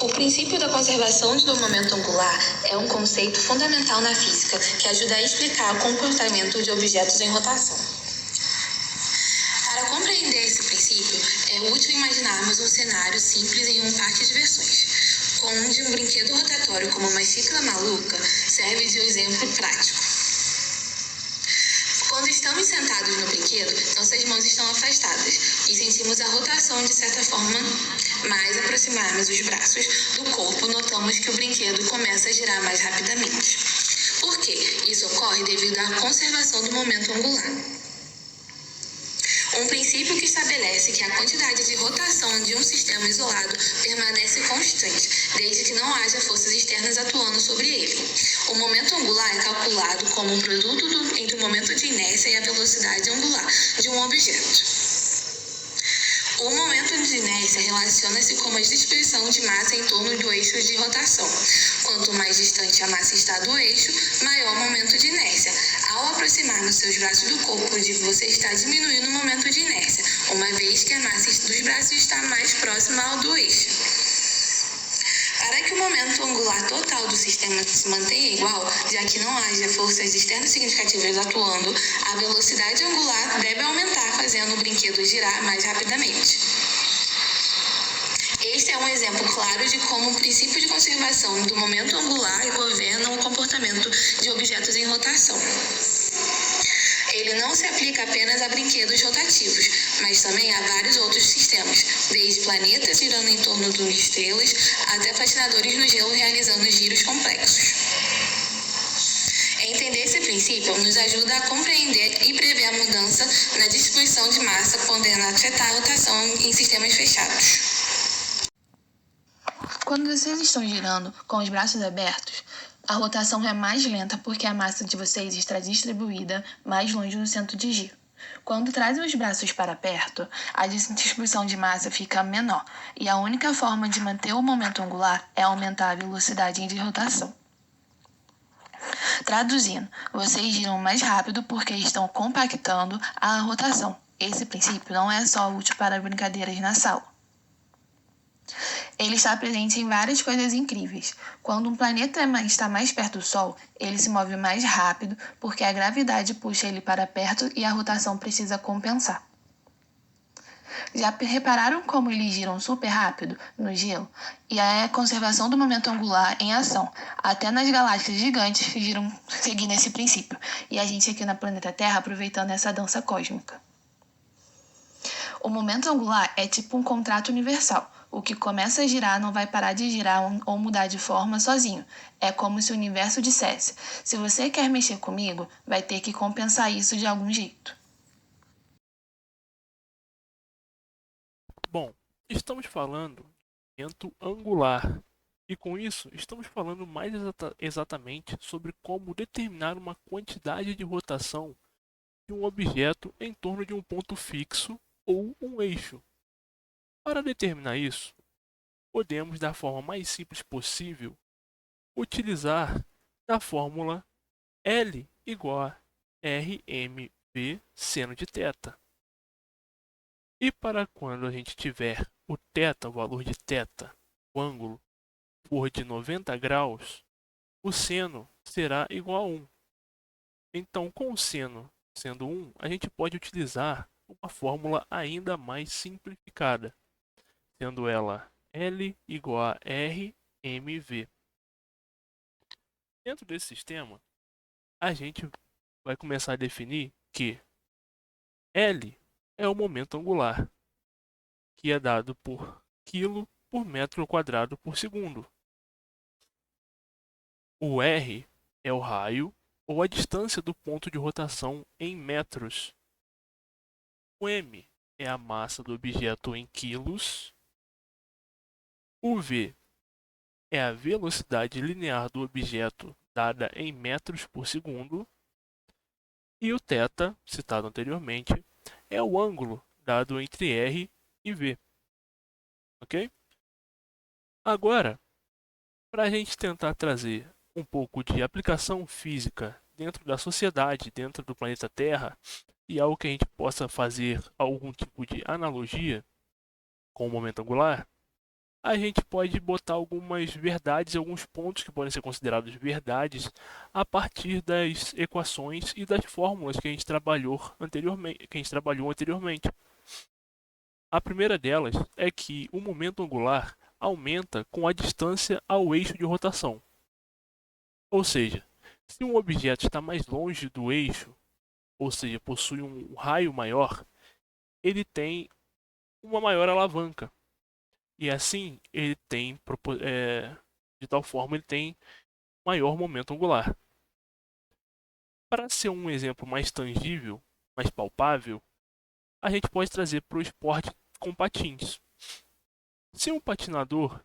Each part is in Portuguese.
O princípio da conservação do momento angular é um conceito fundamental na física que ajuda a explicar o comportamento de objetos em rotação. Para compreender esse princípio, é útil imaginarmos um cenário simples em um parque de diversões, onde um brinquedo rotatório como uma xícara maluca serve de exemplo prático. Quando estamos sentados no brinquedo, nossas mãos estão afastadas e sentimos a rotação de certa forma, mas aproximarmos os braços do corpo, notamos que o brinquedo começa a girar mais rapidamente. Por quê? Isso ocorre devido à conservação do momento angular. Um princípio que estabelece que a quantidade de rotação de um sistema isolado permanece constante, desde que não haja forças externas atuando sobre ele. O momento angular é calculado como um produto entre o momento de inércia e a velocidade angular de um objeto. O momento de inércia relaciona-se com a distribuição de massa em torno do eixo de rotação. Quanto mais distante a massa está do eixo, maior o momento de inércia. Ao aproximarmos seus braços do corpo, você está diminuindo o momento de inércia, uma vez que a massa dos braços está mais próxima ao do eixo. Para que o momento angular total do sistema se mantenha igual, já que não haja forças externas significativas atuando, a velocidade angular deve aumentar, fazendo o brinquedo girar mais rapidamente. Este é um exemplo claro de como o princípio de conservação do momento angular governa o comportamento de objetos em rotação. Ele não se aplica apenas a brinquedos rotativos, mas também a vários outros sistemas, desde planetas girando em torno de estrelas até patinadores no gelo realizando giros complexos. Entender esse princípio nos ajuda a compreender e prever a mudança na distribuição de massa, podendo afetar a rotação em sistemas fechados. Quando vocês estão girando com os braços abertos, a rotação é mais lenta porque a massa de vocês está distribuída mais longe do centro de giro. Quando trazem os braços para perto, a distribuição de massa fica menor e a única forma de manter o momento angular é aumentar a velocidade de rotação. Traduzindo, vocês giram mais rápido porque estão compactando a rotação. Esse princípio não é só útil para brincadeiras na sala. Ele está presente em várias coisas incríveis. Quando um planeta está mais perto do Sol, ele se move mais rápido porque a gravidade puxa ele para perto e a rotação precisa compensar. Já repararam como eles giram super rápido no gelo? E é a conservação do momento angular em ação. Até nas galáxias gigantes giram seguindo esse princípio. E a gente aqui na planeta Terra aproveitando essa dança cósmica. O momento angular é tipo um contrato universal. O que começa a girar não vai parar de girar ou mudar de forma sozinho. É como se o universo dissesse: se você quer mexer comigo, vai ter que compensar isso de algum jeito. Bom, estamos falando de momento angular. E com isso, estamos falando mais exatamente sobre como determinar uma quantidade de rotação de um objeto em torno de um ponto fixo ou um eixo. Para determinar isso, podemos, da forma mais simples possível, utilizar a fórmula L igual a RmV seno de θ. E para quando a gente tiver o θ, o valor de θ, o ângulo, for de 90 graus, o seno será igual a 1. Então, com o seno sendo 1, a gente pode utilizar uma fórmula ainda mais simplificada, sendo ela L igual a RmV. Dentro desse sistema, a gente vai começar a definir que L é o momento angular, que é dado por quilo por metro quadrado por segundo. O R é o raio ou a distância do ponto de rotação em metros. O m é a massa do objeto em quilos. O v é a velocidade linear do objeto dada em metros por segundo. E o θ, citado anteriormente, é o ângulo dado entre r e v. Ok? Agora, para a gente tentar trazer um pouco de aplicação física dentro da sociedade, dentro do planeta Terra, e algo que a gente possa fazer algum tipo de analogia com o momento angular, a gente pode botar algumas verdades, alguns pontos que podem ser considerados verdades a partir das equações e das fórmulas que a gente trabalhou anteriormente. A primeira delas é que o momento angular aumenta com a distância ao eixo de rotação. Ou seja, se um objeto está mais longe do eixo, ou seja, possui um raio maior, ele tem uma maior alavanca. E assim, de tal forma, ele tem maior momento angular. Para ser um exemplo mais tangível, mais palpável, a gente pode trazer para o esporte com patins. Se um patinador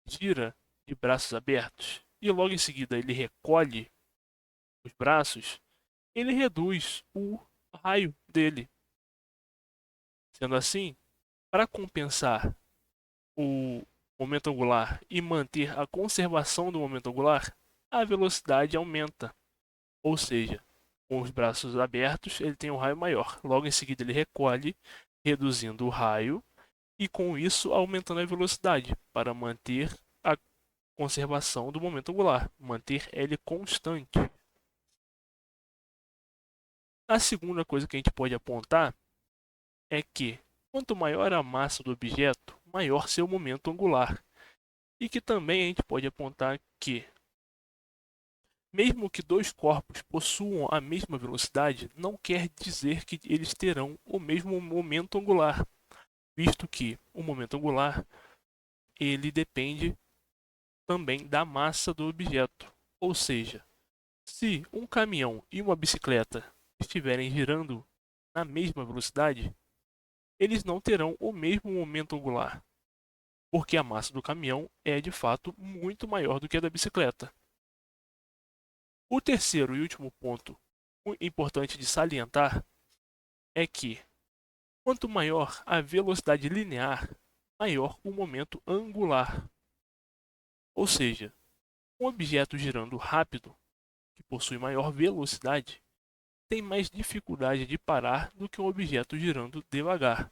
gira de braços abertos e logo em seguida ele recolhe os braços, ele reduz o raio dele. Sendo assim, para compensar o momento angular e manter a conservação do momento angular, a velocidade aumenta. Ou seja, com os braços abertos, ele tem um raio maior. Logo em seguida, ele recolhe, reduzindo o raio e com isso aumentando a velocidade para manter a conservação do momento angular, manter ele constante. A segunda coisa que a gente pode apontar é que quanto maior a massa do objeto, maior seu momento angular. E que também a gente pode apontar que, mesmo que dois corpos possuam a mesma velocidade, não quer dizer que eles terão o mesmo momento angular, visto que o momento angular ele depende também da massa do objeto. Ou seja, se um caminhão e uma bicicleta estiverem girando na mesma velocidade, eles não terão o mesmo momento angular, porque a massa do caminhão é de fato muito maior do que a da bicicleta. O terceiro e último ponto importante de salientar é que, quanto maior a velocidade linear, maior o momento angular. Ou seja, um objeto girando rápido, que possui maior velocidade, tem mais dificuldade de parar do que um objeto girando devagar.